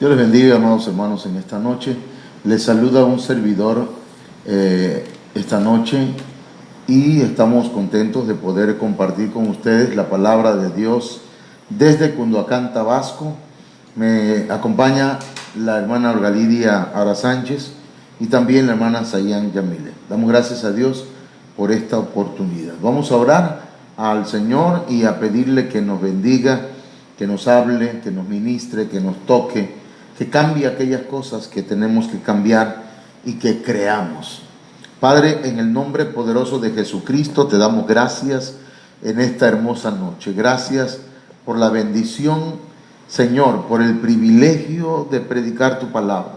Dios les bendiga, amados hermanos, en esta noche. Les saluda un servidor esta noche y estamos contentos de poder compartir con ustedes la palabra de Dios desde Cunduacán, Tabasco. Me acompaña la hermana Olga Lidia Ara Sánchez y también la hermana Sayan Yamile. Damos gracias a Dios por esta oportunidad. Vamos a orar al Señor y a pedirle que nos bendiga, que nos hable, que nos ministre, que nos toque, que cambie aquellas cosas que tenemos que cambiar y que creamos. Padre, en el nombre poderoso de Jesucristo te damos gracias en esta hermosa noche. Gracias por la bendición, Señor, por el privilegio de predicar tu palabra.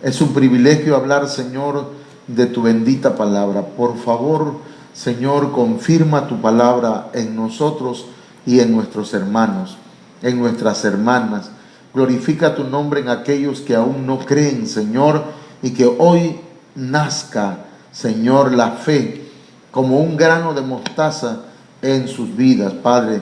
Es un privilegio hablar, Señor, de tu bendita palabra. Por favor, Señor, confirma tu palabra en nosotros y en nuestros hermanos, en nuestras hermanas. Glorifica tu nombre en aquellos que aún no creen, Señor, y que hoy nazca, Señor, la fe como un grano de mostaza en sus vidas. Padre,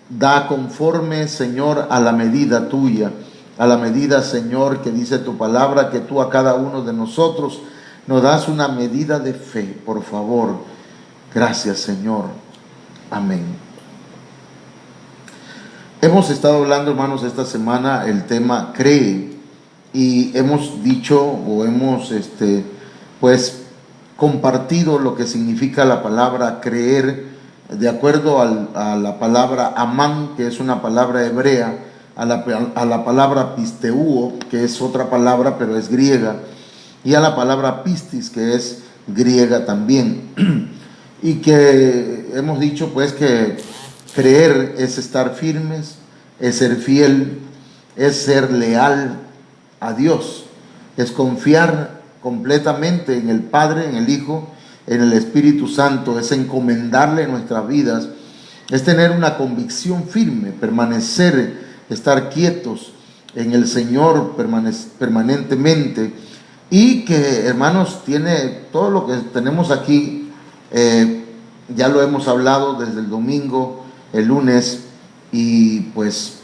da conforme, Señor, a la medida tuya, a la medida, Señor, que dice tu palabra, que tú a cada uno de nosotros nos das una medida de fe, por favor. Gracias, Señor. Amén. Hemos estado hablando, hermanos, esta semana el tema cree, y hemos dicho o hemos compartido lo que significa la palabra creer de acuerdo a la palabra amán, que es una palabra hebrea, a la palabra pisteuo, que es otra palabra pero es griega, y a la palabra pistis, que es griega también. Y que hemos dicho pues que creer es estar firmes, es ser fiel, es ser leal a Dios, es confiar completamente en el Padre, en el Hijo, en el Espíritu Santo, es encomendarle nuestras vidas, es tener una convicción firme, permanecer, estar quietos en el Señor permanentemente, y que, hermanos, tiene todo lo que tenemos aquí. Ya lo hemos hablado desde el domingo, el lunes, y pues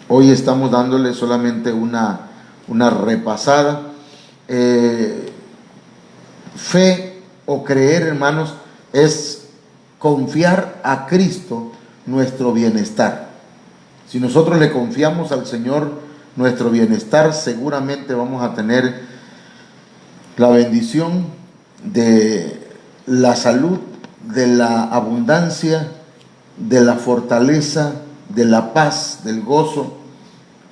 hoy estamos dándole solamente una repasada. Fe o creer, hermanos, es confiar a Cristo nuestro bienestar. Si nosotros le confiamos al Señor nuestro bienestar, seguramente vamos a tener la bendición de la salud, de la abundancia, de la fortaleza, de la paz, del gozo,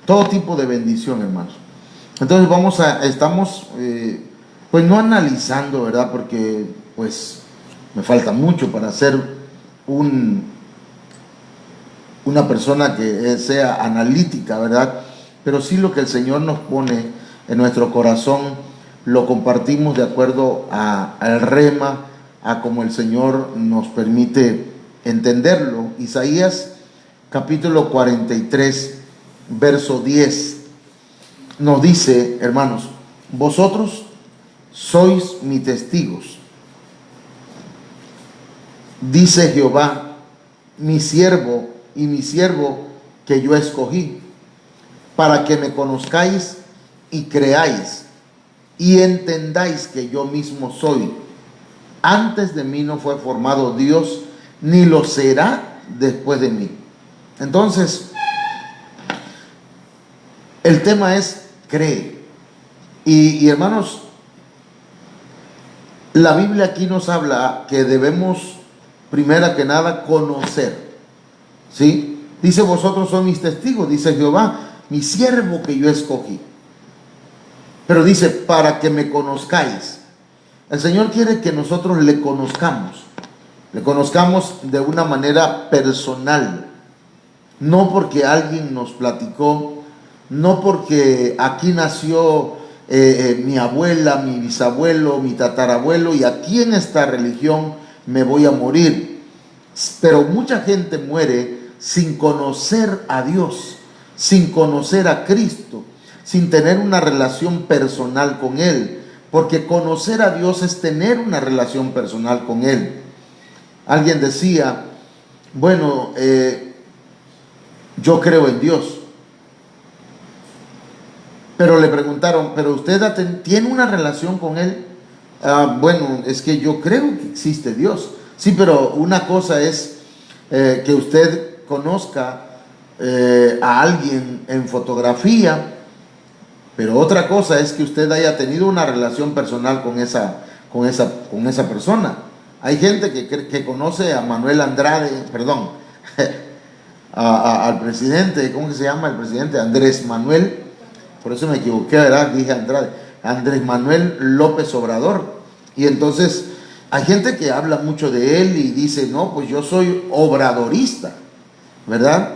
todo tipo de bendición, hermanos. Entonces estamos pues no analizando, ¿verdad? Porque pues me falta mucho para ser una persona que sea analítica, ¿verdad? Pero sí lo que el Señor nos pone en nuestro corazón lo compartimos de acuerdo al rema, a como el Señor nos permite entenderlo. Isaías capítulo 43, verso 10, nos dice, hermanos: vosotros sois mis testigos, dice Jehová, mi siervo y mi siervo que yo escogí, para que me conozcáis y creáis y entendáis que yo mismo soy. Antes de mí no fue formado Dios, ni lo será después de mí. Entonces, el tema es cree. Y hermanos, la Biblia aquí nos habla que debemos, primero que nada, conocer. ¿Sí? Dice: vosotros sois mis testigos, dice Jehová, mi siervo que yo escogí. Pero dice: para que me conozcáis. El Señor quiere que nosotros le conozcamos de una manera personal, no porque alguien nos platicó, no porque aquí nació mi abuela, mi bisabuelo, mi tatarabuelo, y aquí en esta religión me voy a morir. Pero mucha gente muere sin conocer a Dios, sin conocer a Cristo, sin tener una relación personal con Él, porque conocer a Dios es tener una relación personal con Él. Alguien decía: bueno, yo creo en Dios, Pero le preguntaron, ¿pero usted tiene una relación con él? Bueno, es que yo creo que existe Dios. Sí, pero una cosa es que usted conozca a alguien en fotografía, pero otra cosa es que usted haya tenido una relación personal con esa persona. Hay gente que conoce a Manuel Andrade, perdón, al presidente, ¿cómo que se llama el presidente? Andrés Manuel, por eso me equivoqué, ¿verdad? Dije Andrade, Andrés Manuel López Obrador. Y entonces hay gente que habla mucho de él y dice, no, pues yo soy obradorista, ¿verdad?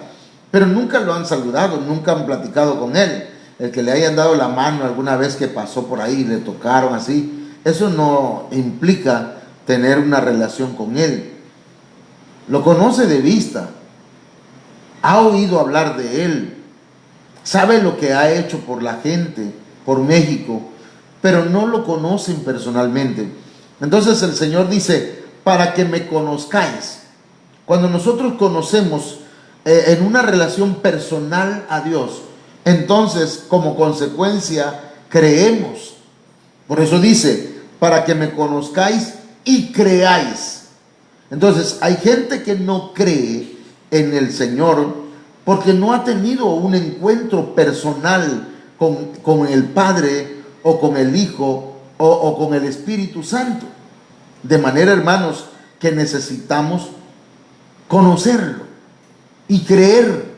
Pero nunca lo han saludado, nunca han platicado con él. El que le hayan dado la mano alguna vez que pasó por ahí y le tocaron así, eso no implica tener una relación con él. Lo conoce de vista, ha oído hablar de él, sabe lo que ha hecho por la gente, por México, pero no lo conocen personalmente. Entonces el Señor dice, para que me conozcáis. Cuando nosotros conocemos en una relación personal a Dios, entonces como consecuencia creemos. Por eso dice, para que me conozcáis y creáis. Entonces hay gente que no cree en el Señor porque no ha tenido un encuentro personal con el Padre o con el Hijo o con el Espíritu Santo. De manera, hermanos, que necesitamos conocerlo y creer.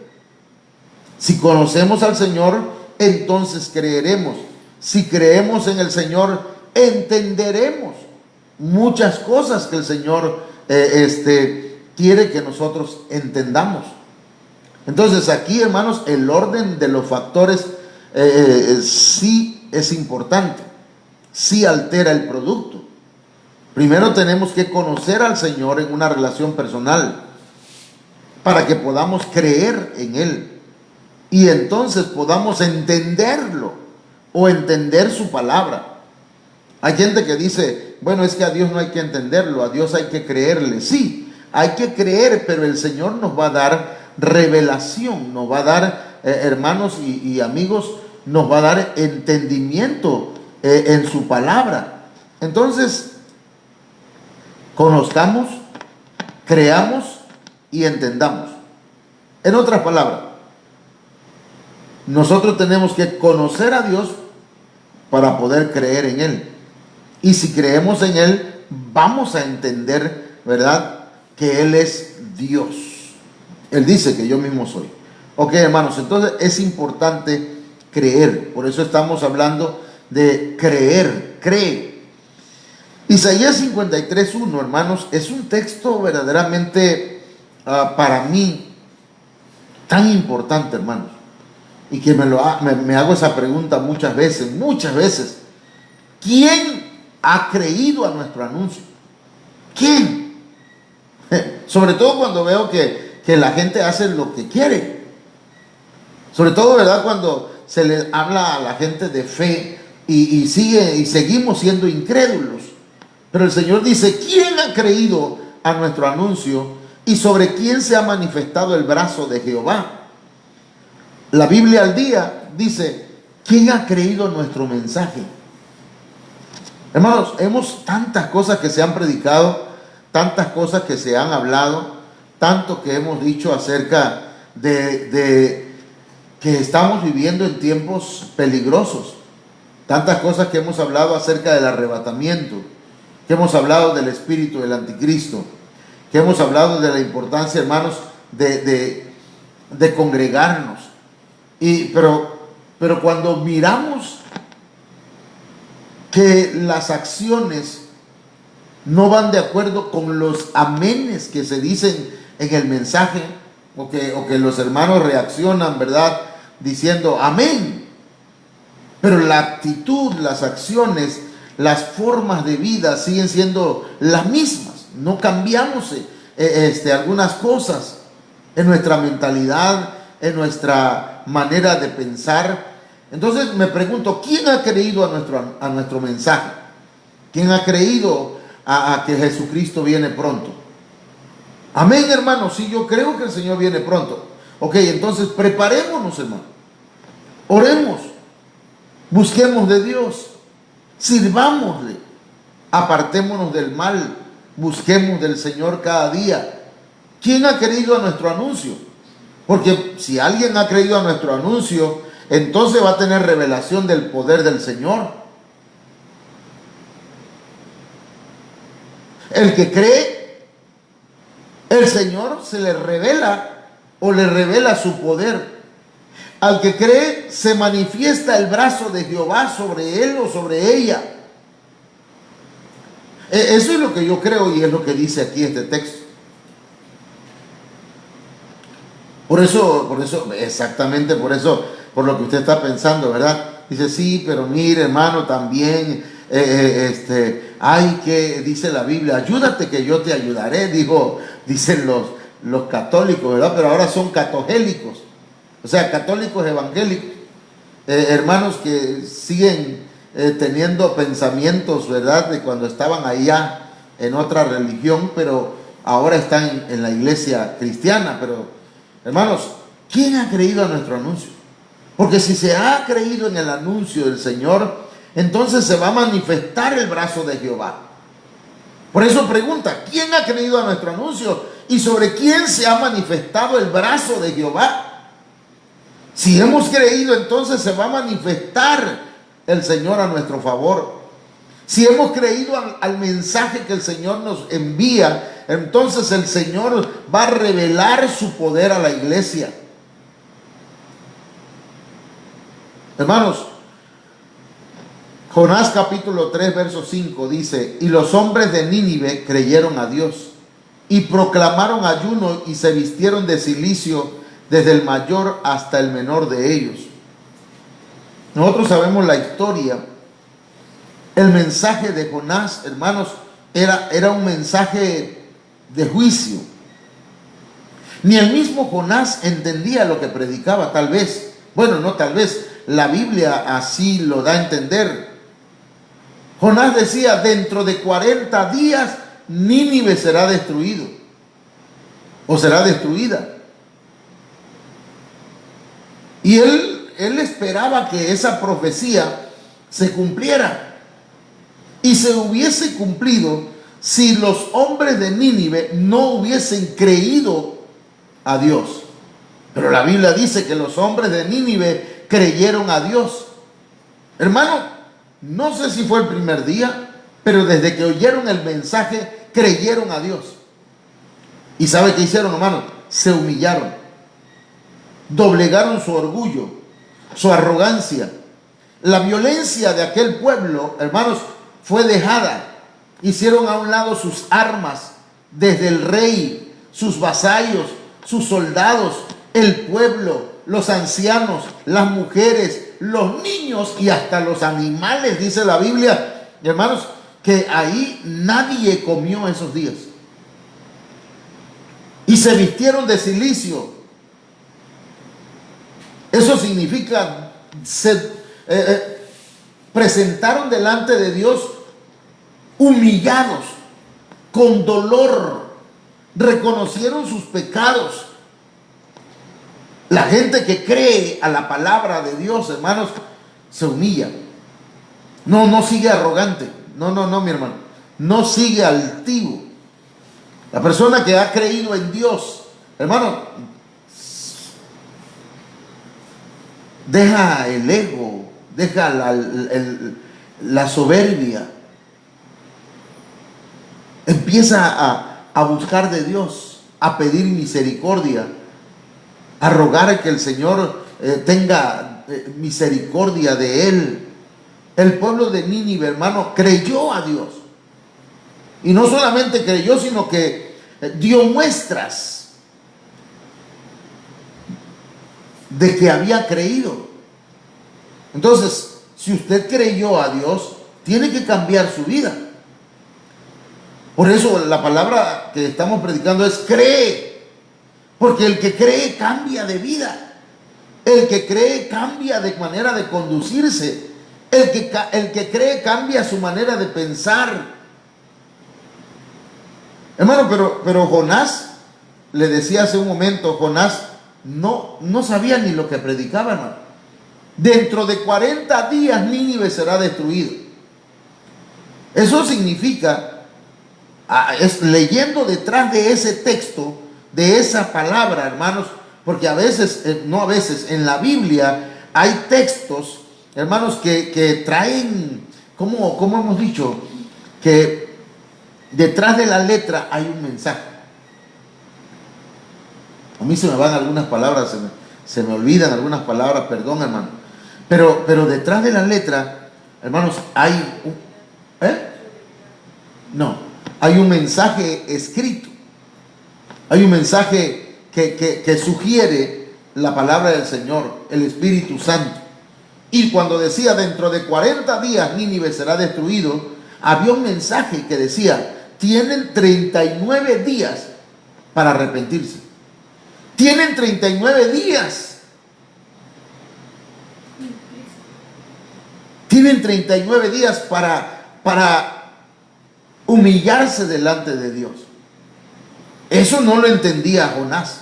Si conocemos al Señor, entonces creeremos. Si creemos en el Señor, entenderemos muchas cosas que el Señor quiere que nosotros entendamos. Entonces aquí, hermanos, el orden de los factores sí es importante, sí altera el producto. Primero tenemos que conocer al Señor en una relación personal para que podamos creer en Él y entonces podamos entenderlo o entender su palabra. Hay gente que dice, bueno, es que a Dios no hay que entenderlo, a Dios hay que creerle. Sí, hay que creer, pero el Señor nos va a dar revelación, nos va a dar, hermanos y amigos, nos va a dar entendimiento en su palabra. Entonces, conozcamos, creamos y entendamos. En otras palabras, nosotros tenemos que conocer a Dios para poder creer en Él. Y si creemos en Él, vamos a entender, ¿verdad?, que Él es Dios. Él dice que yo mismo soy. Ok, hermanos, entonces es importante creer. Por eso estamos hablando de creer, cree. Isaías 53:1, hermanos, es un texto verdaderamente para mí tan importante, hermanos. Y que me hago esa pregunta muchas veces. ¿Quién ha creído a nuestro anuncio? ¿Quién? Sobre todo cuando veo que la gente hace lo que quiere. Sobre todo, ¿verdad?, cuando se le habla a la gente de fe y seguimos siendo incrédulos. Pero el Señor dice, ¿quién ha creído a nuestro anuncio y sobre quién se ha manifestado el brazo de Jehová? La Biblia al día dice, ¿quién ha creído nuestro mensaje? Hermanos, hemos tantas cosas que se han predicado, tantas cosas que se han hablado, tanto que hemos dicho acerca de que estamos viviendo en tiempos peligrosos, tantas cosas que hemos hablado acerca del arrebatamiento, que hemos hablado del espíritu del anticristo, que hemos hablado de la importancia, hermanos, de congregarnos. Pero cuando miramos que las acciones no van de acuerdo con los amenes que se dicen en el mensaje, o que los hermanos reaccionan, ¿verdad?, diciendo amén, pero la actitud, las acciones, las formas de vida siguen siendo las mismas. No cambiamos algunas cosas en nuestra mentalidad, en nuestra manera de pensar. Entonces me pregunto, ¿quién ha creído a nuestro mensaje? ¿Quién ha creído a que Jesucristo viene pronto? Amén, hermanos. Sí, yo creo que el Señor viene pronto. Ok, entonces preparémonos, hermano. Oremos. Busquemos de Dios, sirvámosle, apartémonos del mal, busquemos del Señor cada día. ¿Quién ha creído a nuestro anuncio? Porque si alguien ha creído a nuestro anuncio, entonces va a tener revelación del poder del Señor. El que cree, el Señor se le revela o le revela su poder. Al que cree, se manifiesta el brazo de Jehová sobre él o sobre ella. Eso es lo que yo creo y es lo que dice aquí este texto. Por eso, exactamente por eso, por lo que usted está pensando, ¿verdad? Dice, sí, pero mire, hermano, también, hay que, dice la Biblia, ayúdate que yo te ayudaré, dicen los católicos, ¿verdad? Pero ahora son catogélicos, o sea, católicos evangélicos, hermanos que siguen teniendo pensamientos, ¿verdad? De cuando estaban allá en otra religión, pero ahora están en la iglesia cristiana, pero hermanos, ¿quién ha creído a nuestro anuncio? Porque si se ha creído en el anuncio del Señor, entonces se va a manifestar el brazo de Jehová. Por eso pregunta, ¿quién ha creído a nuestro anuncio? ¿Y sobre quién se ha manifestado el brazo de Jehová? Si hemos creído, entonces se va a manifestar el Señor a nuestro favor. Si hemos creído al mensaje que el Señor nos envía, entonces el Señor va a revelar su poder a la iglesia. Hermanos, Jonás capítulo 3, verso 5 dice, y los hombres de Nínive creyeron a Dios y proclamaron ayuno y se vistieron de cilicio desde el mayor hasta el menor de ellos. Nosotros sabemos la historia. El mensaje de Jonás, hermanos, era un mensaje de juicio. Ni el mismo Jonás entendía lo que predicaba, tal vez. Bueno, no tal vez, la Biblia así lo da a entender. Jonás decía, dentro de 40 días Nínive será destruido o será destruida. Y él esperaba que esa profecía se cumpliera. Y se hubiese cumplido si los hombres de Nínive no hubiesen creído a Dios. Pero la Biblia dice que los hombres de Nínive creyeron a Dios. Hermano, no sé si fue el primer día, pero desde que oyeron el mensaje, creyeron a Dios. ¿Y sabe qué hicieron, hermano? Se humillaron. Doblegaron su orgullo, su arrogancia. La violencia de aquel pueblo, hermanos, fue dejada. Hicieron a un lado sus armas, desde el rey, sus vasallos, sus soldados, el pueblo, los ancianos, las mujeres, los niños y hasta los animales, dice la Biblia, hermanos, que ahí nadie comió esos días. Y se vistieron de cilicio. Eso significa, presentaron delante de Dios humillados, con dolor, reconocieron sus pecados. La gente que cree a la palabra de Dios, hermanos, se humilla. No sigue arrogante. No, mi hermano. No sigue altivo. La persona que ha creído en Dios, hermano, deja el ego, deja la soberbia. Empieza a buscar de Dios, a pedir misericordia, a rogar que el Señor tenga misericordia de él. El pueblo de Nínive, hermano, creyó a Dios. Y no solamente creyó, sino que dio muestras de que había creído. Entonces, si usted creyó a Dios, tiene que cambiar su vida. Por eso la palabra que estamos predicando es cree. Porque el que cree cambia de vida. El que cree cambia de manera de conducirse. El que cree cambia su manera de pensar. Hermano, pero Jonás, le decía hace un momento, Jonás no sabía ni lo que predicaba, hermano. Dentro de 40 días Nínive será destruido. Eso significa, es leyendo detrás de ese texto, de esa palabra, hermanos, porque a veces, no a veces, en la Biblia hay textos, hermanos, que traen, como hemos dicho, que detrás de la letra hay un mensaje. A mí se me van algunas palabras, se me olvidan algunas palabras, perdón, hermano. Pero detrás de la letra, hermanos, hay hay un mensaje escrito. Hay un mensaje que sugiere la palabra del Señor, el Espíritu Santo. Y cuando decía dentro de 40 días Nínive será destruido, había un mensaje que decía, tienen 39 días para arrepentirse. Tienen 39 días. Tienen 39 días para humillarse delante de Dios. Eso no lo entendía Jonás.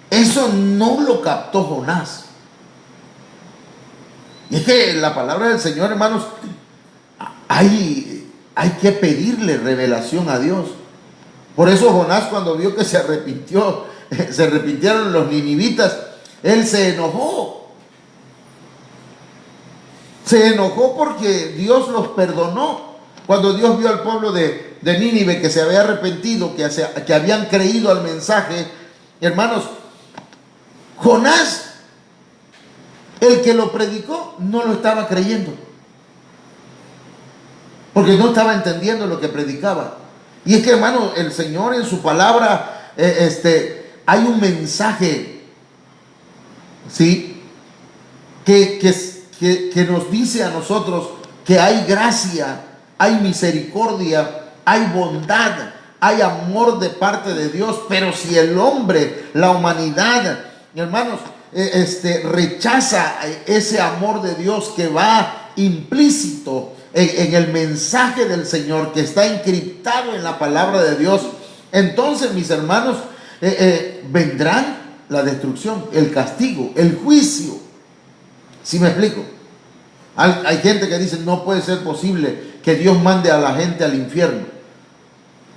Eso no lo captó Jonás. Y es que la palabra del Señor, hermanos, hay que pedirle revelación a Dios. Por eso Jonás, cuando vio que se arrepintieron los ninivitas, él se enojó. Se enojó porque Dios los perdonó. Cuando Dios vio al pueblo de Nínive que se había arrepentido, que habían creído al mensaje, hermanos, Jonás, el que lo predicó, no lo estaba creyendo, porque no estaba entendiendo lo que predicaba. Y es que, hermano, el Señor en su palabra, hay un mensaje, ¿sí?, que nos dice a nosotros que hay gracia, hay misericordia, hay bondad, hay amor de parte de Dios. Pero si el hombre, la humanidad, hermanos, rechaza ese amor de Dios que va implícito en el mensaje del Señor, que está encriptado en la palabra de Dios, entonces, mis hermanos, vendrán la destrucción, el castigo, el juicio. ¿Sí me explico? Hay gente que dice, no puede ser posible que Dios mande a la gente al infierno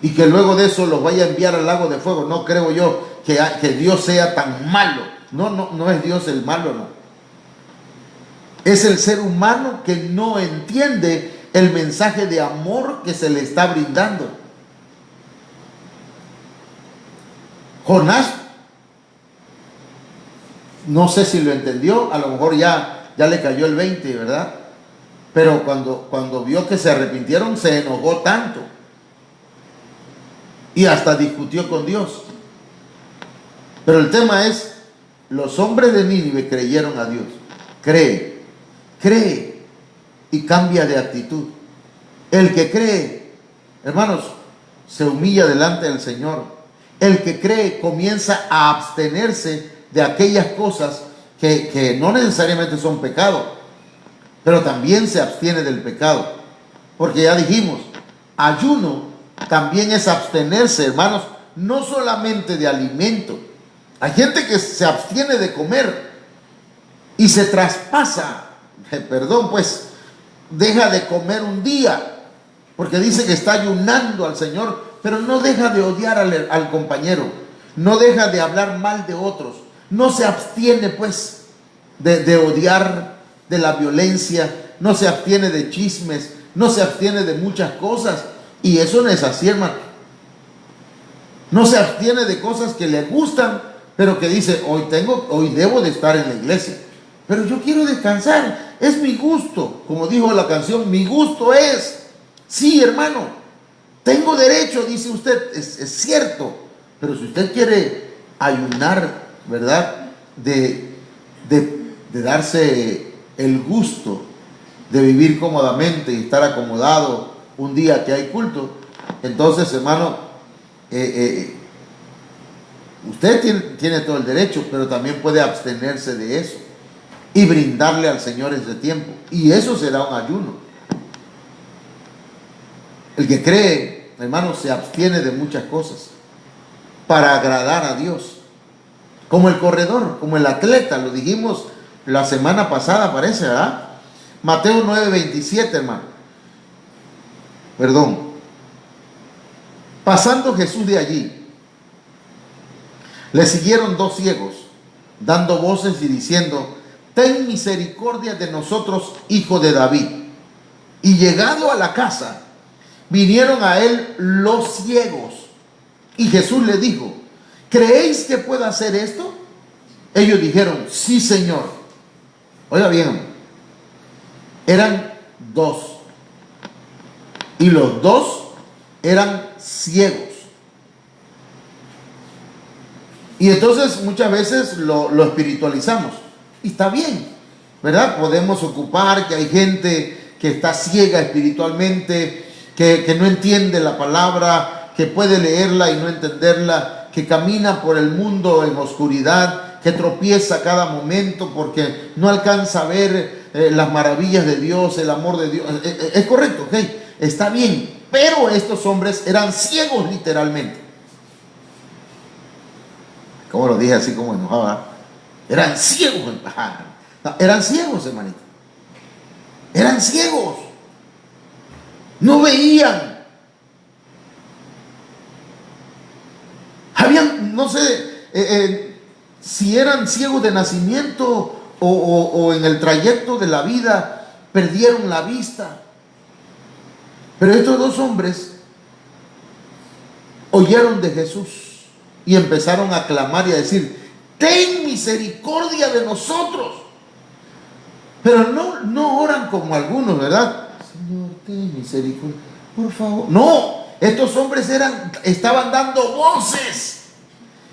y que luego de eso los vaya a enviar al lago de fuego. No creo yo que Dios sea tan malo. No es Dios el malo, no. Es el ser humano que no entiende el mensaje de amor que se le está brindando. Jonás, no sé si lo entendió, a lo mejor ya le cayó el 20, ¿verdad? Pero cuando vio que se arrepintieron, se enojó tanto y hasta discutió con Dios. Pero el tema es, los hombres de Nínive creyeron a Dios. Cree y cambia de actitud. El que cree, hermanos, se humilla delante del Señor. El que cree comienza a abstenerse de aquellas cosas que no necesariamente son pecado, pero también se abstiene del pecado. Porque ya dijimos, ayuno también es abstenerse, hermanos, no solamente de alimento. Hay gente que se abstiene de comer y se traspasa, deja de comer un día, porque dice que está ayunando al Señor, pero no deja de odiar al compañero, no deja de hablar mal de otros, no se abstiene pues de odiar, de la violencia, no se abstiene de chismes, no se abstiene de muchas cosas. Y eso no es así, hermano. No se abstiene de cosas que le gustan, pero que dice, hoy debo de estar en la iglesia, pero yo quiero descansar, es mi gusto. Como dijo la canción, mi gusto es. Sí, hermano, tengo derecho, dice usted, es cierto. Pero si usted quiere ayunar, ¿verdad?, de darse el gusto de vivir cómodamente y estar acomodado un día que hay culto, entonces, hermano, usted tiene todo el derecho, pero también puede abstenerse de eso y brindarle al Señor ese tiempo, y eso será un ayuno. El que cree, hermano, se abstiene de muchas cosas para agradar a Dios, como el corredor, como el atleta. Lo dijimos la semana pasada, parece, ¿verdad? Mateo 9:27, hermano. Perdón. Pasando Jesús de allí, le siguieron dos ciegos, dando voces y diciendo: ten misericordia de nosotros, hijo de David. Y llegado a la casa, vinieron a él los ciegos. Y Jesús le dijo: ¿creéis que pueda hacer esto? Ellos dijeron: sí, Señor. Oiga bien, eran dos. Y los dos eran ciegos. Y entonces muchas veces lo espiritualizamos. Y está bien, ¿verdad? Podemos ocupar que hay gente que está ciega espiritualmente, que no entiende la palabra, que puede leerla y no entenderla, que camina por el mundo en oscuridad, que tropieza cada momento porque no alcanza a ver las maravillas de Dios, el amor de Dios. Es correcto, ok, está bien. Pero estos hombres eran ciegos literalmente. Como lo dije así como enojaba. Eran ciegos. No, eran ciegos, hermanito. Eran ciegos. No veían. Habían, no sé, si eran ciegos de nacimiento o en el trayecto de la vida perdieron la vista. Pero estos dos hombres oyeron de Jesús y empezaron a clamar y a decir: ten misericordia de nosotros. Pero no oran como algunos, ¿verdad? Señor, ten misericordia, por favor. No, estos hombres estaban dando voces,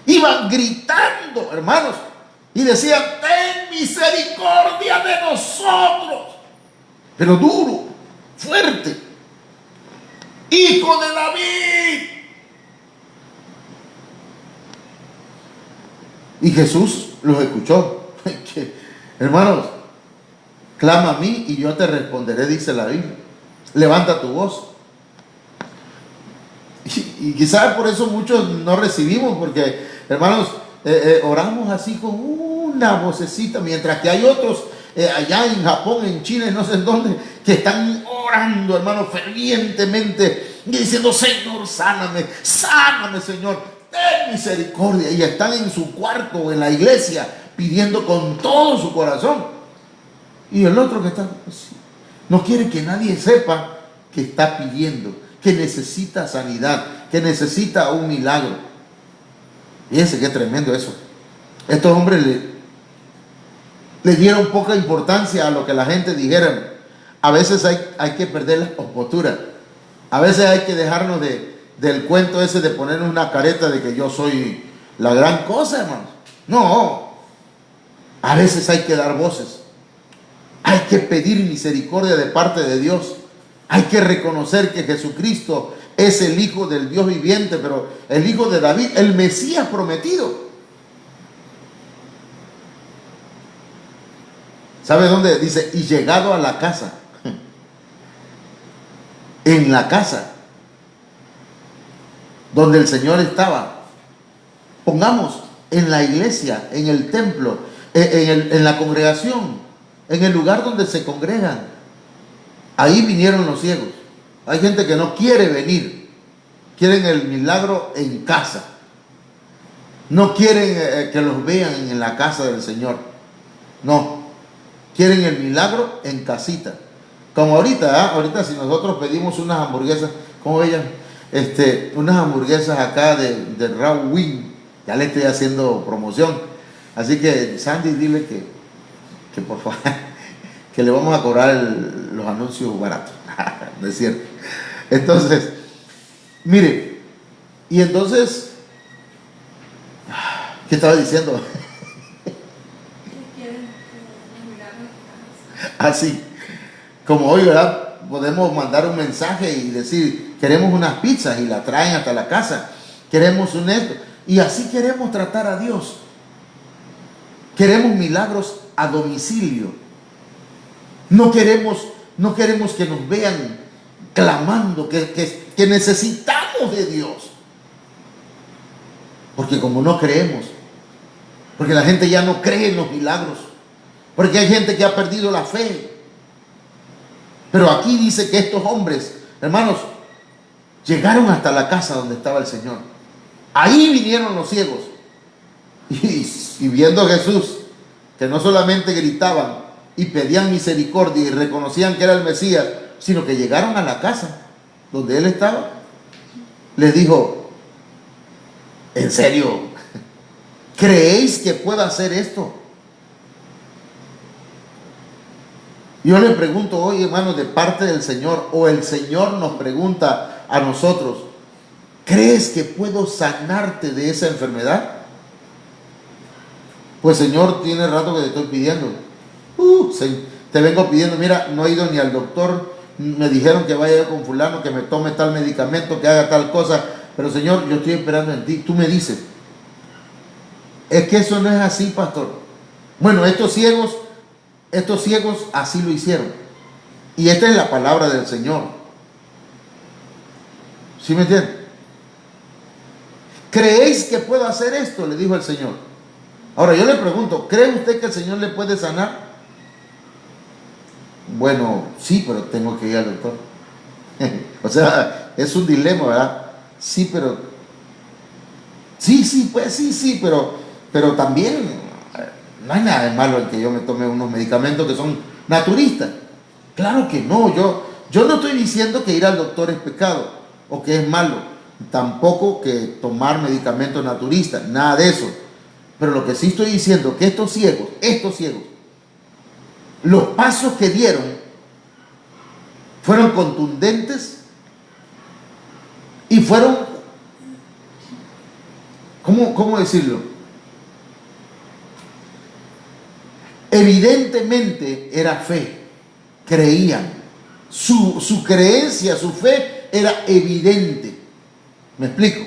iban gritando, hermanos, y decían: ten misericordia de nosotros. Pero duro, fuerte. Hijo de David. Y Jesús los escuchó. Hermanos, clama a mí y yo te responderé, dice la Biblia. Levanta tu voz. Y quizás por eso muchos no recibimos, porque, hermanos, oramos así con una vocecita, mientras que hay otros allá en Japón, en China, y no sé en dónde, que están orando, hermanos, fervientemente, y diciendo: Señor, sáname, sáname, Señor, ten misericordia. Y están en su cuarto o en la iglesia pidiendo con todo su corazón. Y el otro que está, no quiere que nadie sepa que está pidiendo, que necesita sanidad, que necesita un milagro. Fíjense qué tremendo eso. Estos hombres le dieron poca importancia a lo que la gente dijera. A veces hay que perder la compostura. A veces hay que dejarnos del cuento ese de ponernos una careta de que yo soy la gran cosa, hermanos. No, a veces hay que dar voces. Hay que pedir misericordia de parte de Dios. Hay que reconocer que Jesucristo es el Hijo del Dios viviente, pero el Hijo de David, el Mesías prometido. ¿Sabe dónde? Dice: y llegado a la casa. En la casa donde el Señor estaba. Pongamos en la iglesia, en el templo, en la congregación, en el lugar donde se congregan. Ahí vinieron los ciegos. Hay gente que no quiere venir. Quieren el milagro en casa. No quieren que los vean en la casa del Señor. No. Quieren el milagro en casita. Como ahorita, ahorita si nosotros pedimos unas hamburguesas, ¿cómo ellas? Unas hamburguesas acá de Raw Wing. Ya le estoy haciendo promoción. Así que Sandy, dile que por favor, que le vamos a cobrar los anuncios baratos. No es cierto. Entonces, mire, y entonces, ¿qué estaba diciendo? Así, como hoy, ¿verdad? Podemos mandar un mensaje y decir: queremos unas pizzas, y la traen hasta la casa. Queremos un esto. Y así queremos tratar a Dios. Queremos milagros a domicilio. No queremos que nos vean clamando, que necesitamos de Dios. Porque como no creemos, porque la gente ya no cree en los milagros, Porque hay gente que ha perdido la fe. Pero aquí dice que estos hombres, hermanos, llegaron hasta la casa donde estaba el Señor. Ahí vinieron los ciegos. Y viendo a Jesús, que no solamente gritaban y pedían misericordia y reconocían que era el Mesías, sino que llegaron a la casa donde él estaba, les dijo: ¿en serio creéis que pueda hacer esto? Yo le pregunto hoy, hermanos, de parte del Señor, o el Señor nos pregunta a nosotros: ¿crees que puedo sanarte de esa enfermedad? Pues Señor, tiene rato que te estoy pidiendo. Te vengo pidiendo, mira, no he ido ni al doctor, me dijeron que vaya con fulano, que me tome tal medicamento, que haga tal cosa, pero Señor, yo estoy esperando en ti. Tú me dices. Es que eso no es así, pastor. Bueno, estos ciegos así lo hicieron. Y esta es la palabra del Señor. ¿Sí me entienden? ¿Creéis que puedo hacer esto?, le dijo el Señor. Ahora yo le pregunto, ¿cree usted que el Señor le puede sanar? Bueno, sí, pero tengo que ir al doctor. O sea, es un dilema, ¿verdad? Sí, pero... Sí, pues sí, pero también no hay nada de malo en que yo me tome unos medicamentos que son naturistas. Claro que no, yo no estoy diciendo que ir al doctor es pecado o que es malo. Tampoco que tomar medicamentos naturistas, nada de eso. Pero lo que sí estoy diciendo es que estos ciegos, los pasos que dieron fueron contundentes y fueron, ¿cómo decirlo? Evidentemente era fe, creían. Su creencia, su fe era evidente. ¿Me explico?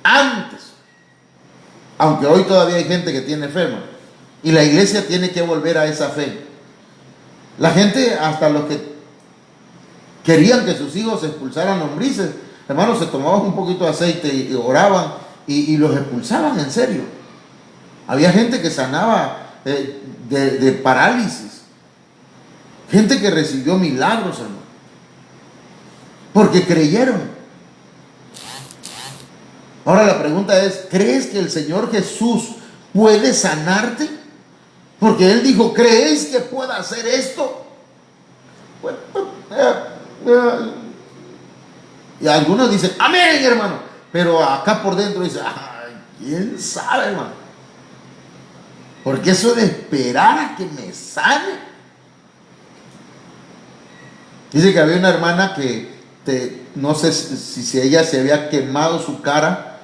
Antes, aunque hoy todavía hay gente que tiene fe, ¿no? Y la iglesia tiene que volver a esa fe. La gente, hasta los que querían que sus hijos expulsaran lombrices, hermanos, se tomaban un poquito de aceite y oraban y los expulsaban en serio. Había gente que sanaba de parálisis, gente que recibió milagros, hermano, porque creyeron. Ahora la pregunta es, ¿crees que el Señor Jesús puede sanarte? Porque Él dijo, ¿creéis que pueda hacer esto? Bueno, y algunos dicen, amén, hermano. Pero acá por dentro dicen, ay, ¿quién sabe, hermano? Porque eso de esperar a que me sane. Dice que había una hermana que, no sé si ella se había quemado su cara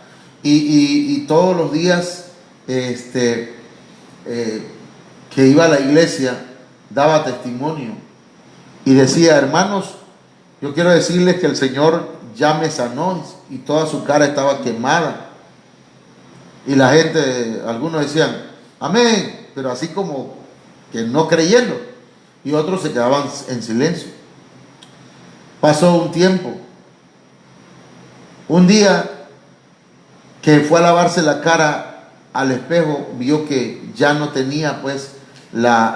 y todos los días que iba a la iglesia daba testimonio y decía, hermanos, yo quiero decirles que el Señor ya me sanó, y toda su cara estaba quemada. Y la gente, algunos decían, amén, pero así como que no creyendo, y otros se quedaban en silencio. Pasó un tiempo. Un día que fue a lavarse la cara al espejo, vio que ya no tenía pues las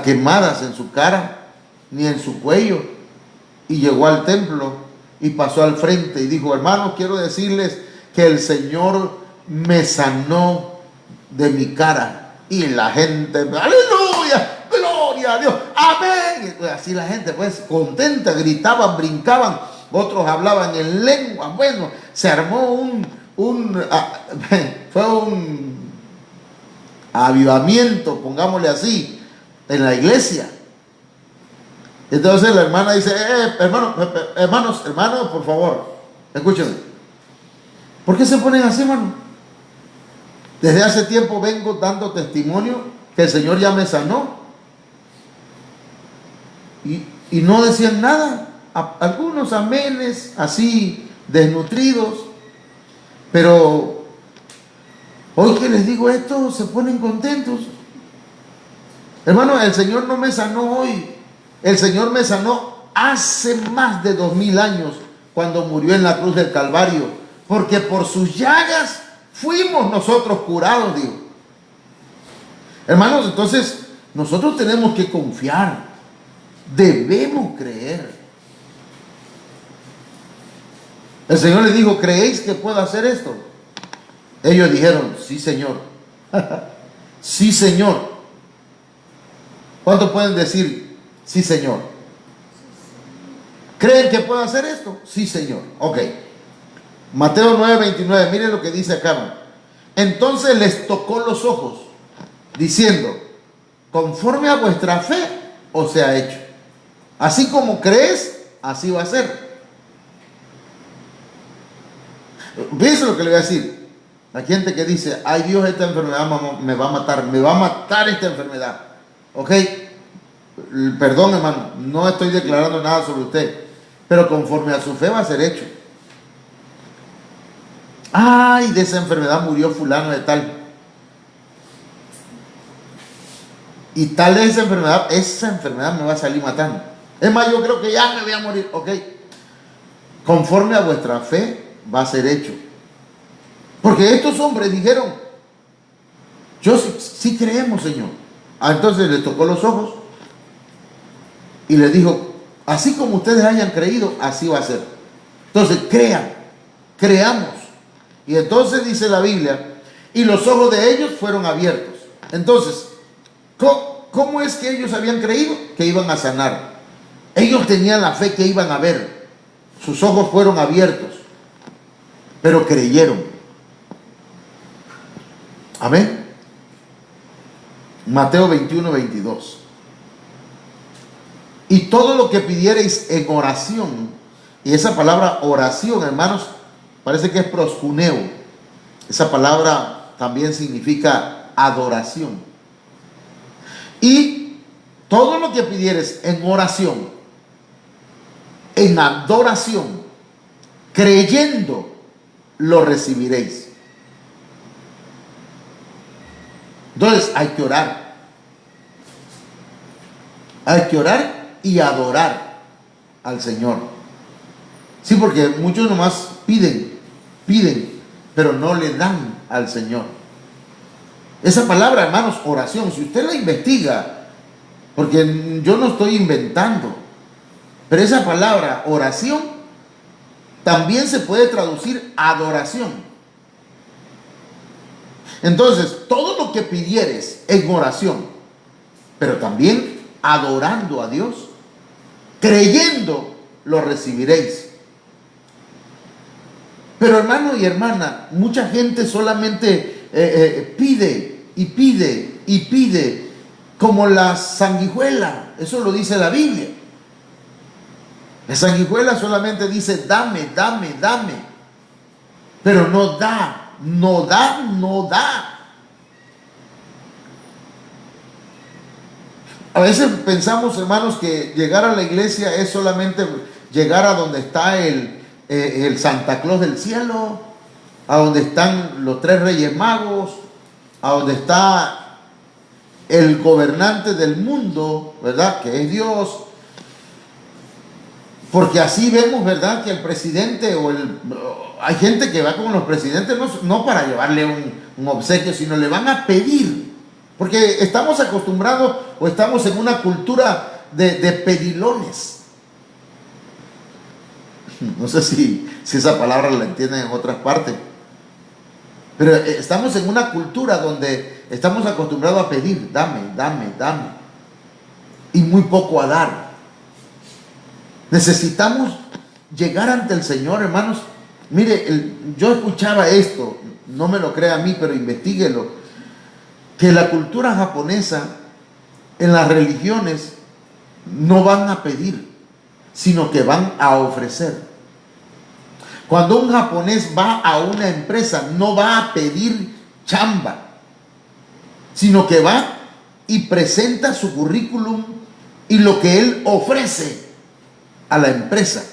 quemadas en su cara ni en su cuello, y llegó al templo y pasó al frente y dijo, hermanos, quiero decirles que el Señor me sanó de mi cara. Y la gente, aleluya, gloria a Dios, amén. Así la gente pues contenta, gritaban, brincaban, otros hablaban en lengua. Bueno, se armó fue un avivamiento, pongámosle así, en la iglesia. Entonces la hermana dice, hermanos, por favor, escúchenme. ¿Por qué se ponen así, hermano? Desde hace tiempo vengo dando testimonio que el Señor ya me sanó. Y no decían nada. Algunos amenes así desnutridos. Pero hoy que les digo esto, se ponen contentos. Hermano, el Señor no me sanó hoy. El Señor me sanó hace más de 2000 años, cuando murió en la cruz del Calvario, porque por sus llagas fuimos nosotros curados, digo. Hermanos, entonces nosotros tenemos que confiar, debemos creer. El Señor les dijo, ¿creéis que puedo hacer esto? Ellos dijeron, sí, Señor. Sí, Señor. ¿Cuántos pueden decir, sí, Señor? ¿Creen que puedo hacer esto? Sí, Señor. Ok. Mateo 9:29, miren lo que dice acá. Entonces les tocó los ojos, diciendo, conforme a vuestra fe os sea hecho. Así como crees, así va a ser. Fíjense lo que le voy a decir. Hay gente que dice, ay Dios, esta enfermedad me va a matar esta enfermedad. Ok, perdón hermano, no estoy declarando nada sobre usted, pero conforme a su fe va a ser hecho. Ay, de esa enfermedad murió fulano de tal. Y tal es esa enfermedad me va a salir matando. Es más, yo creo que ya me voy a morir. Ok, conforme a vuestra fe va a ser hecho. Porque estos hombres dijeron, yo sí creemos, Señor. Entonces le tocó los ojos y les dijo, así como ustedes hayan creído, así va a ser. Entonces creamos. Y entonces dice la Biblia, y los ojos de ellos fueron abiertos. Entonces, ¿cómo es que ellos habían creído? Que iban a sanar. Ellos tenían la fe que iban a ver. Sus ojos fueron abiertos, pero creyeron. Amén. Mateo 21:22. Y todo lo que pidiereis en oración, y esa palabra oración, hermanos, parece que es proskuneo. Esa palabra también significa adoración. Y todo lo que pidieres en oración, en adoración, creyendo, lo recibiréis. Entonces hay que orar. Hay que orar y adorar al Señor. Sí, porque muchos nomás piden, pero no le dan al Señor. Esa palabra, hermanos, oración, si usted la investiga, porque yo no estoy inventando, pero esa palabra, oración, también se puede traducir adoración. Entonces, todo lo que pidieres en oración, pero también adorando a Dios, creyendo, lo recibiréis. Pero hermano y hermana, mucha gente solamente pide y pide y pide, como la sanguijuela. Eso lo dice la Biblia. La sanguijuela solamente dice, dame, dame, dame. Pero no da. No da. A veces pensamos, hermanos, que llegar a la iglesia es solamente llegar a donde está el Santa Claus del cielo, a donde están los 3 Reyes Magos, a donde está el gobernante del mundo, ¿verdad? Que es Dios. Porque así vemos, ¿verdad? Que el presidente hay gente que va con los presidentes no para llevarle un obsequio, sino le van a pedir. Porque estamos acostumbrados o estamos en una cultura de pedilones. No sé si esa palabra la entienden en otras partes. Pero estamos en una cultura donde estamos acostumbrados a pedir, dame, dame, dame. Y muy poco a dar. Necesitamos llegar ante el Señor, hermanos. Mire, yo escuchaba esto, no me lo crea a mí, pero investíguelo, que la cultura japonesa, en las religiones, no van a pedir, sino que van a ofrecer. Cuando un japonés va a una empresa, no va a pedir chamba, sino que va y presenta su currículum y lo que él ofrece a la empresa.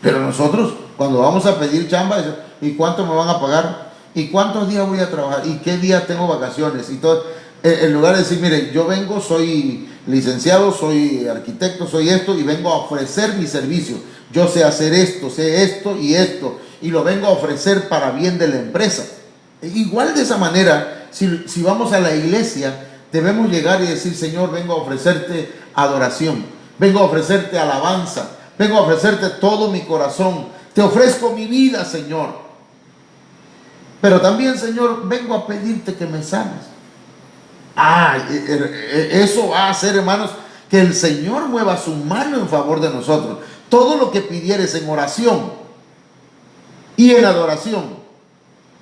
Pero nosotros, cuando vamos a pedir chamba, ¿y cuánto me van a pagar? ¿Y cuántos días voy a trabajar? ¿Y qué días tengo vacaciones? Y todo, en lugar de decir, mire, yo vengo, soy licenciado, soy arquitecto, soy esto, y vengo a ofrecer mi servicio. Yo sé hacer esto, sé esto, y lo vengo a ofrecer para bien de la empresa. Igual de esa manera, si vamos a la iglesia, debemos llegar y decir: Señor, vengo a ofrecerte adoración, vengo a ofrecerte alabanza, vengo a ofrecerte todo mi corazón, te ofrezco mi vida, Señor. Pero también, Señor, vengo a pedirte que me sanes. Eso va a hacer, hermanos, que el Señor mueva su mano en favor de nosotros. Todo lo que pidieres en oración y en adoración,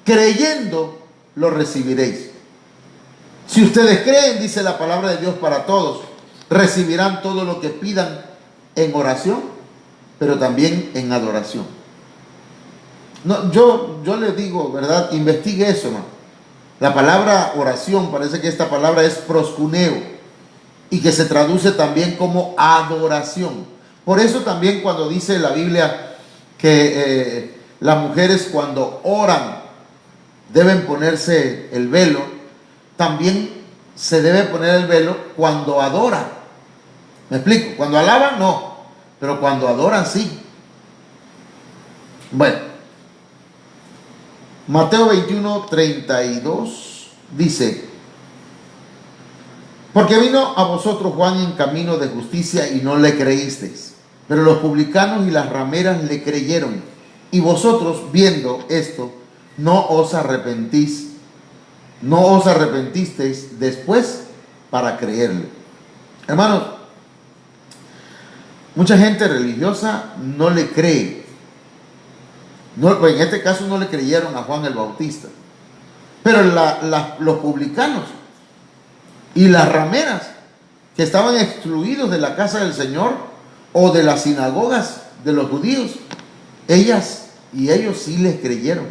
creyendo, lo recibiréis. Si ustedes creen, dice la palabra de Dios, para todos, recibirán todo lo que pidan en oración, pero también en adoración. No, yo les digo, ¿verdad? Investigue eso, hermano. La palabra oración, parece que esta palabra es proscuneo, y que se traduce también como adoración. Por eso también cuando dice la Biblia que las mujeres cuando oran deben ponerse el velo, también se debe poner el velo cuando adoran. ¿Me explico? Cuando alaban, no, pero cuando adoran, sí. Bueno, Mateo 21:32 dice: porque vino a vosotros Juan en camino de justicia y no le creísteis, pero los publicanos y las rameras le creyeron. Y vosotros, viendo esto, no os arrepentisteis después para creerle. Hermanos, mucha gente religiosa no le cree. No, en este caso no le creyeron a Juan el Bautista. Pero los publicanos y las rameras, que estaban excluidos de la casa del Señor o de las sinagogas de los judíos, ellas y ellos sí les creyeron.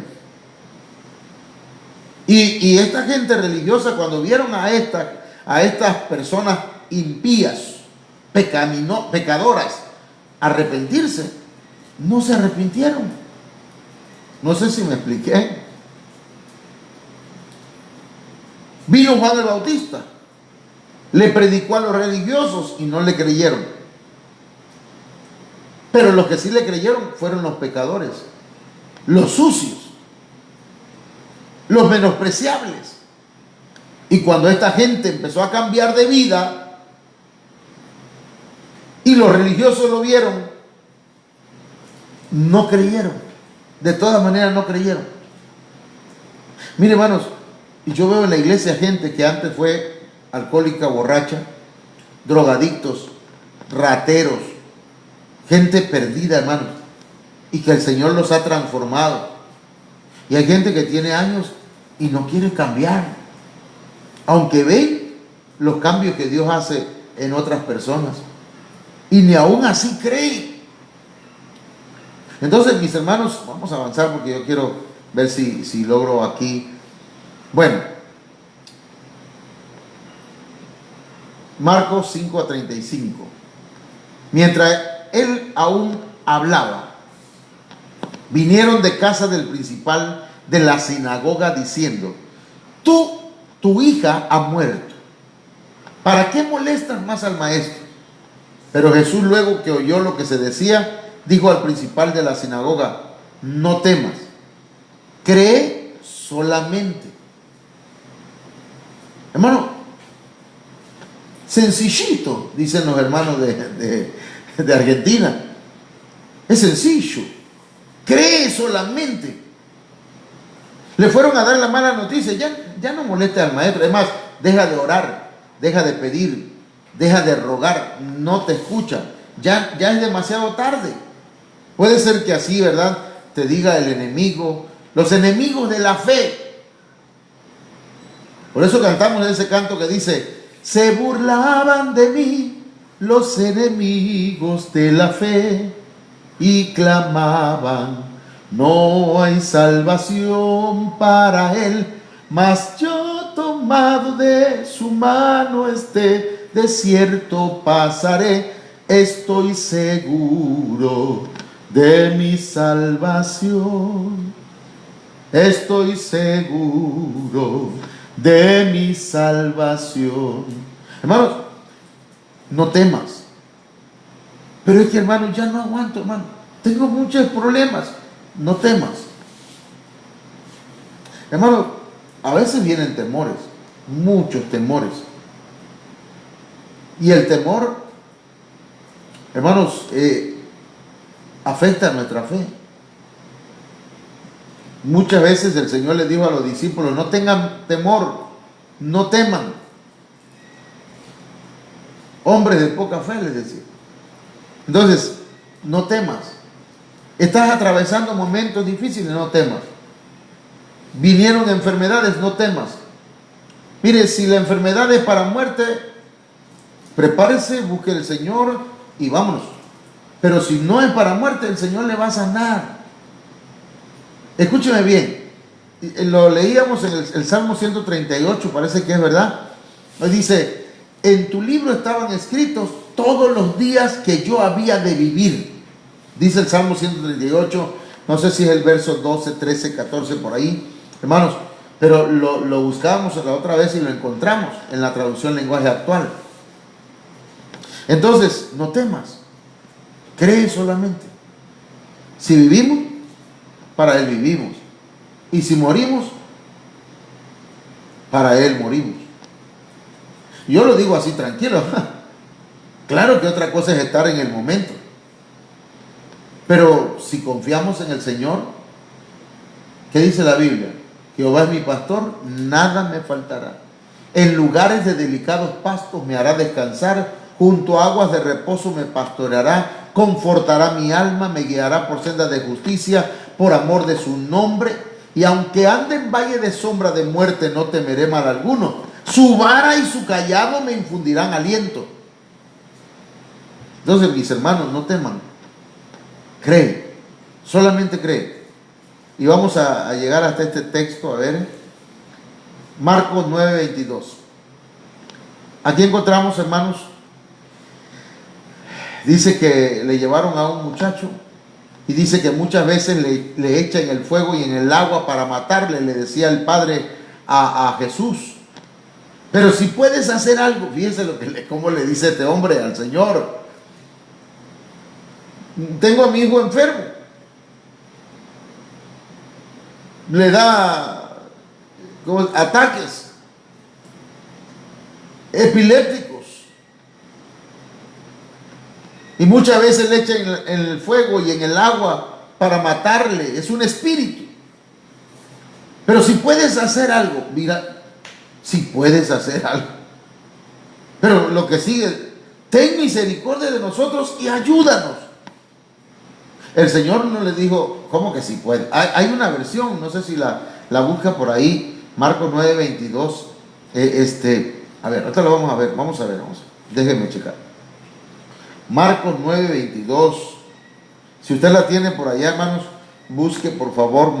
Y esta gente religiosa, cuando vieron a estas personas impías, pecadoras, arrepentirse, no se arrepintieron. No sé si me expliqué. Vino Juan el Bautista, le predicó a los religiosos y no le creyeron. Pero los que sí le creyeron fueron los pecadores, los sucios, los menospreciables. Y cuando esta gente empezó a cambiar de vida y los religiosos lo vieron, no creyeron. De todas maneras no creyeron. Mire, hermanos, y yo veo en la iglesia gente que antes fue alcohólica, borracha, drogadictos, rateros, gente perdida, hermanos, y que el Señor los ha transformado. Y hay gente que tiene años y no quiere cambiar, aunque ven los cambios que Dios hace en otras personas, y ni aún así creen. Entonces, mis hermanos, vamos a avanzar porque yo quiero ver si logro aquí. Bueno, Marcos 5:35. Mientras él aún hablaba, vinieron de casa del principal de la sinagoga diciendo: tu hija ha muerto. ¿Para qué molestas más al maestro? Pero Jesús, luego que oyó lo que se decía, dijo al principal de la sinagoga: no temas, cree solamente. Hermano, sencillito, dicen los hermanos de Argentina. Es sencillo. Cree solamente. Le fueron a dar la mala noticia. Ya no moleste al maestro. Es más, deja de orar, deja de pedir, deja de rogar. No te escucha. Ya es demasiado tarde. Puede ser que así, ¿verdad?, te diga el enemigo, los enemigos de la fe. Por eso cantamos ese canto que dice: se burlaban de mí los enemigos de la fe y clamaban: no hay salvación para él, mas yo, tomado de su mano, este desierto pasaré. Estoy seguro de mi salvación. Estoy seguro de mi salvación. Hermanos, no temas. Pero es que, hermano, ya no aguanto, hermano. Tengo muchos problemas. No temas. Hermano, a veces vienen temores, muchos temores. Y el temor, hermanos, afecta a nuestra fe. Muchas veces el Señor les dijo a los discípulos, no tengan temor, no teman. Hombres de poca fe, les decía. Entonces, no temas. Estás atravesando momentos difíciles, no temas. Vinieron enfermedades, no temas. Mire, si la enfermedad es para muerte, prepárese, busque al Señor y vámonos. Pero si no es para muerte, el Señor le va a sanar. Escúcheme bien, lo leíamos en el Salmo 138, parece que es verdad. Dice, en tu libro estaban escritos todos los días que yo había de vivir. Dice el Salmo 138, no sé si es el verso 12, 13, 14 por ahí, hermanos, pero lo buscábamos la otra vez y lo encontramos en la traducción lenguaje actual. Entonces, no temas, cree solamente. Si vivimos, para Él vivimos. Y si morimos, para Él morimos. Yo lo digo así tranquilo. Claro que otra cosa es estar en el momento. Pero si confiamos en el Señor, ¿qué dice la Biblia? Jehová es mi pastor, nada me faltará. En lugares de delicados pastos me hará descansar, junto a aguas de reposo me pastoreará, confortará mi alma, me guiará por sendas de justicia, por amor de su nombre. Y aunque ande en valle de sombra de muerte, no temeré mal alguno. Su vara y su cayado me infundirán aliento. Entonces, mis hermanos, no teman. Cree, solamente cree. Y vamos a llegar hasta este texto, a ver. Marcos 9:22. Aquí encontramos, hermanos, dice que le llevaron a un muchacho y dice que muchas veces le echan el fuego y en el agua para matarle, le decía el padre a Jesús. Pero si puedes hacer algo, fíjense cómo le dice este hombre al Señor. Tengo a mi hijo enfermo. Le da ataques epilépticos. Y muchas veces le echan en el fuego y en el agua para matarle. Es un espíritu. Pero si puedes hacer algo, mira, si puedes hacer algo. Pero lo que sigue, ten misericordia de nosotros y ayúdanos. El Señor no le dijo, ¿cómo que si puede? Hay una versión, no sé si la busca por ahí, Marcos 9:22. A ver, ahorita lo vamos a ver, vamos a ver. Déjenme checar. Marcos 9:22. Si usted la tiene por allá, hermanos, busque por favor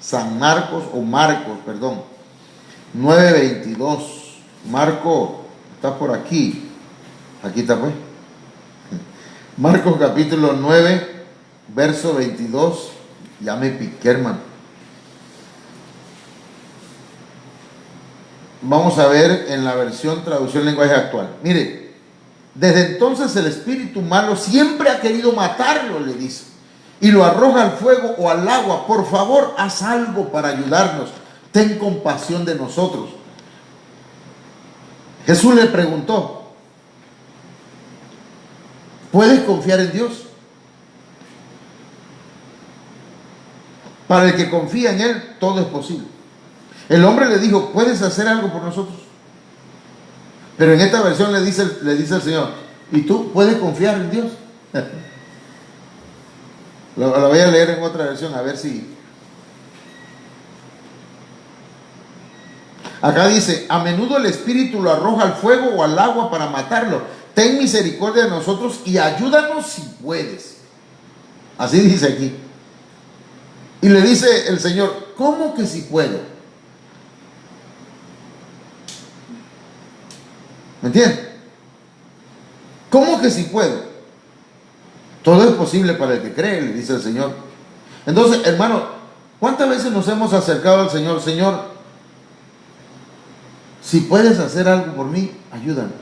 San Marcos o Marcos, perdón. 9:22. Marco está por aquí. Aquí está pues. Marcos capítulo 9, verso 22. Ya me piqué, hermano. Vamos a ver en la versión traducción lenguaje actual. Mire, desde entonces el espíritu malo siempre ha querido matarlo, le dice, y lo arroja al fuego o al agua. Por favor, haz algo para ayudarnos. Ten compasión de nosotros. Jesús le preguntó, ¿puedes confiar en Dios? Para el que confía en Él, todo es posible. El hombre le dijo, ¿puedes hacer algo por nosotros? Pero en esta versión le dice el Señor, ¿y tú puedes confiar en Dios? Lo voy a leer en otra versión, a ver si... Acá dice, a menudo el espíritu lo arroja al fuego o al agua para matarlo. Ten misericordia de nosotros y ayúdanos si puedes. Así dice aquí. Y le dice el Señor, ¿cómo que si puedo? ¿Me entiendes? ¿Cómo que si puedo? Todo es posible para el que cree, le dice el Señor. Entonces, hermano, ¿cuántas veces nos hemos acercado al Señor? Señor, si puedes hacer algo por mí, ayúdame.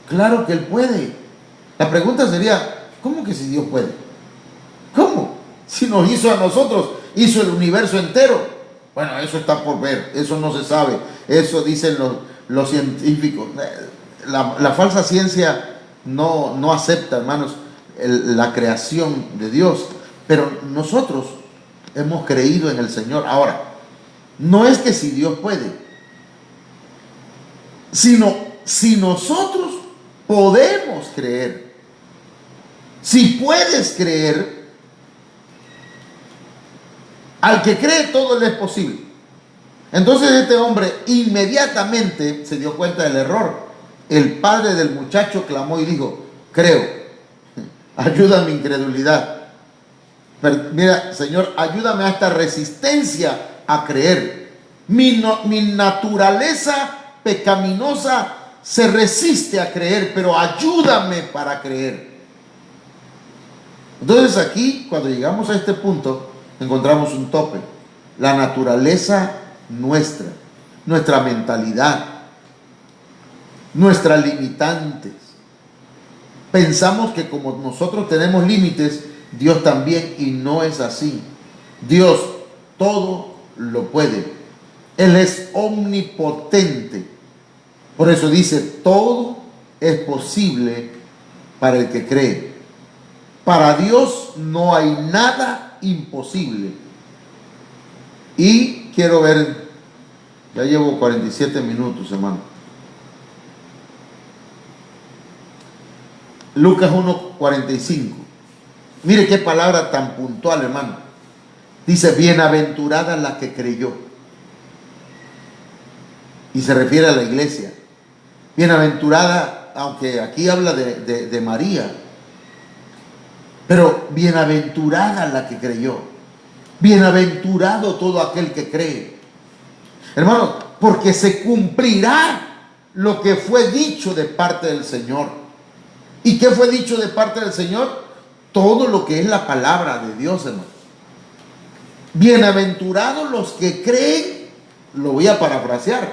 Claro que Él puede. La pregunta sería, ¿cómo que si Dios puede? ¿Cómo? Si nos hizo a nosotros, hizo el universo entero. Bueno, eso está por ver, eso no se sabe, eso dicen los científicos. La falsa ciencia no acepta, hermanos, la creación de Dios, pero nosotros hemos creído en el Señor. Ahora, no es que si Dios puede, sino si nosotros podemos creer. Si puedes creer, al que cree todo le es posible. Entonces este hombre inmediatamente se dio cuenta del error. El padre del muchacho clamó y dijo: creo, ayuda a mi incredulidad. Pero, mira, Señor, ayúdame a esta resistencia a creer. Mi naturaleza pecaminosa se resiste a creer, pero ayúdame para creer. Entonces aquí, cuando llegamos a este punto, encontramos un tope. La naturaleza nuestra, nuestra mentalidad, nuestras limitantes. Pensamos que como nosotros tenemos límites, Dios también, y no es así. Dios todo lo puede. Él es omnipotente. Por eso dice, todo es posible para el que cree. Para Dios no hay nada imposible. Y quiero ver, ya llevo 47 minutos, hermano. Lucas 1:45. Mire qué palabra tan puntual, hermano. Dice, bienaventurada la que creyó. Y se refiere a la iglesia. Bienaventurada, aunque aquí habla de María. Pero bienaventurada la que creyó. Bienaventurado todo aquel que cree. Hermano, porque se cumplirá lo que fue dicho de parte del Señor. ¿Y qué fue dicho de parte del Señor? Todo lo que es la palabra de Dios, hermano. Bienaventurados los que creen, lo voy a parafrasear,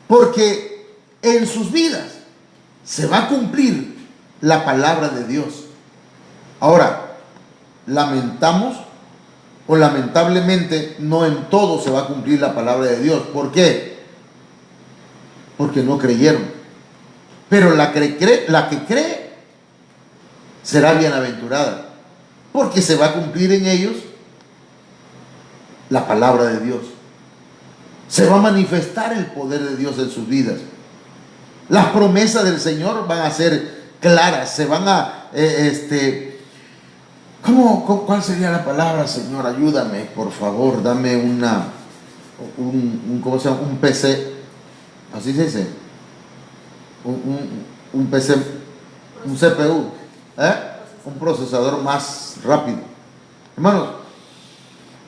porque en sus vidas se va a cumplir la palabra de Dios. Ahora, lamentamos o lamentablemente no en todo se va a cumplir la palabra de Dios. ¿Por qué? Porque no creyeron. Pero la que cree será bienaventurada, porque se va a cumplir en ellos la palabra de Dios. Se va a manifestar el poder de Dios en sus vidas. Las promesas del Señor van a ser claras, se van a ¿cuál sería la palabra, Señor? Ayúdame, por favor, dame ¿cómo se llama? Un PC, así se dice, un PC, un CPU, un procesador más rápido. Hermanos,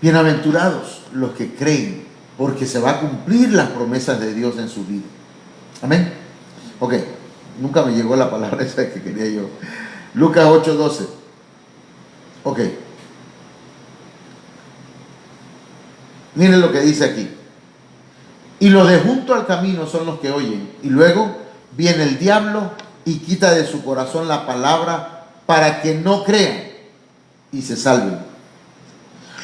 bienaventurados los que creen, porque se va a cumplir las promesas de Dios en su vida. Amén. Ok, nunca me llegó la palabra esa que quería yo. Lucas 8:12. Ok. Miren lo que dice aquí. Y los de junto al camino son los que oyen. Y luego viene el diablo y quita de su corazón la palabra para que no crean y se salven.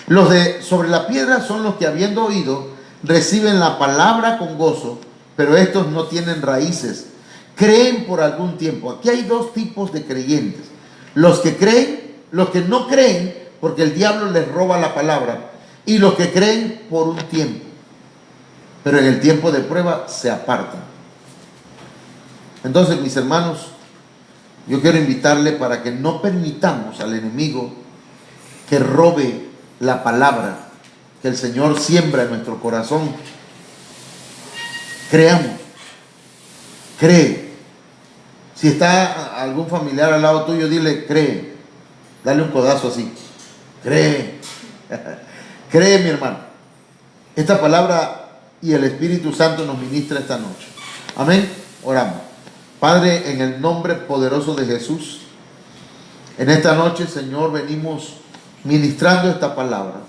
Los de sobre la piedra son los que, habiendo oído, reciben la palabra con gozo, pero estos no tienen raíces. Creen por algún tiempo. Aquí hay dos tipos de creyentes. Los que creen, los que no creen porque el diablo les roba la palabra, y los que creen por un tiempo, pero en el tiempo de prueba se apartan. Entonces, mis hermanos, yo quiero invitarle para que no permitamos al enemigo que robe la palabra que el Señor siembra en nuestro corazón. Creamos, cree. Si está algún familiar al lado tuyo, dile, cree. Dale un codazo así. Cree. Cree, mi hermano. Esta palabra y el Espíritu Santo nos ministra esta noche. Amén. Oramos. Padre, en el nombre poderoso de Jesús, en esta noche, Señor, venimos ministrando esta palabra.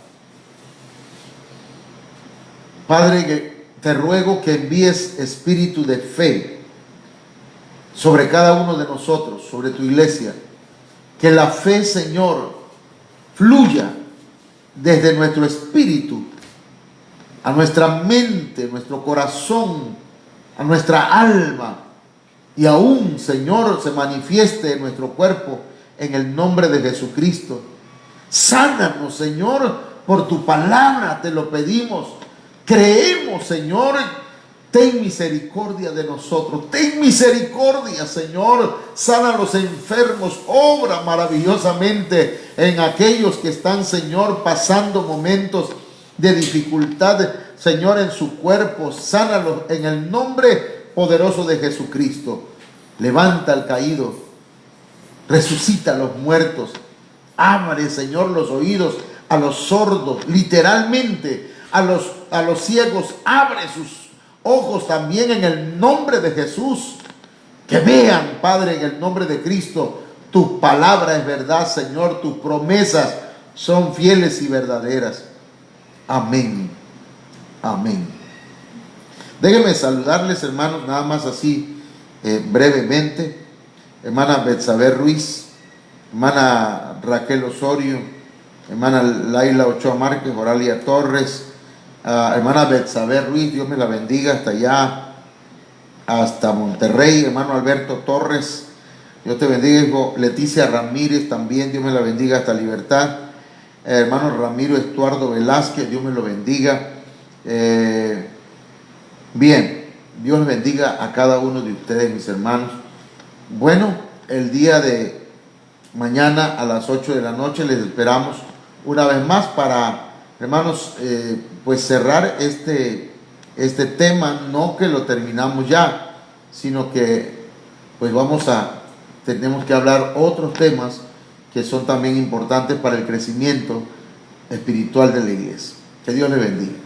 Padre, que te ruego que envíes espíritu de fe sobre cada uno de nosotros, sobre tu iglesia. Que la fe, Señor, fluya desde nuestro espíritu a nuestra mente, nuestro corazón, a nuestra alma, y aún, Señor, se manifieste en nuestro cuerpo en el nombre de Jesucristo. Sánanos, Señor, por tu palabra te lo pedimos. Creemos, Señor. Ten misericordia de nosotros. Ten misericordia, Señor. Sana a los enfermos. Obra maravillosamente en aquellos que están, Señor, pasando momentos de dificultad, Señor, en su cuerpo. Sánalos en el nombre poderoso de Jesucristo. Levanta al caído. Resucita a los muertos. Abre, Señor, los oídos a los sordos. Literalmente, a los ciegos. Abre sus ojos también en el nombre de Jesús. Que vean, Padre, en el nombre de Cristo. Tu palabra es verdad, Señor. Tus promesas son fieles y verdaderas. Amén. Amén. Déjenme saludarles, hermanos, nada más así brevemente. Hermana Betsabe Ruiz, hermana Raquel Osorio, hermana Laila Ochoa Márquez, Oralia Torres, hermana Betsabe Ruiz, Dios me la bendiga hasta allá, hasta Monterrey. Hermano Alberto Torres, Dios te bendiga. Hijo Leticia Ramírez también, Dios me la bendiga hasta Libertad. Hermano Ramiro Estuardo Velázquez, Dios me lo bendiga. Bien, Dios les bendiga a cada uno de ustedes, mis hermanos. Bueno, el día de mañana a las 8 de la noche les esperamos una vez más para, hermanos, pues cerrar este tema. No que lo terminamos ya, sino que pues tenemos que hablar otros temas que son también importantes para el crecimiento espiritual de la iglesia. Que Dios les bendiga.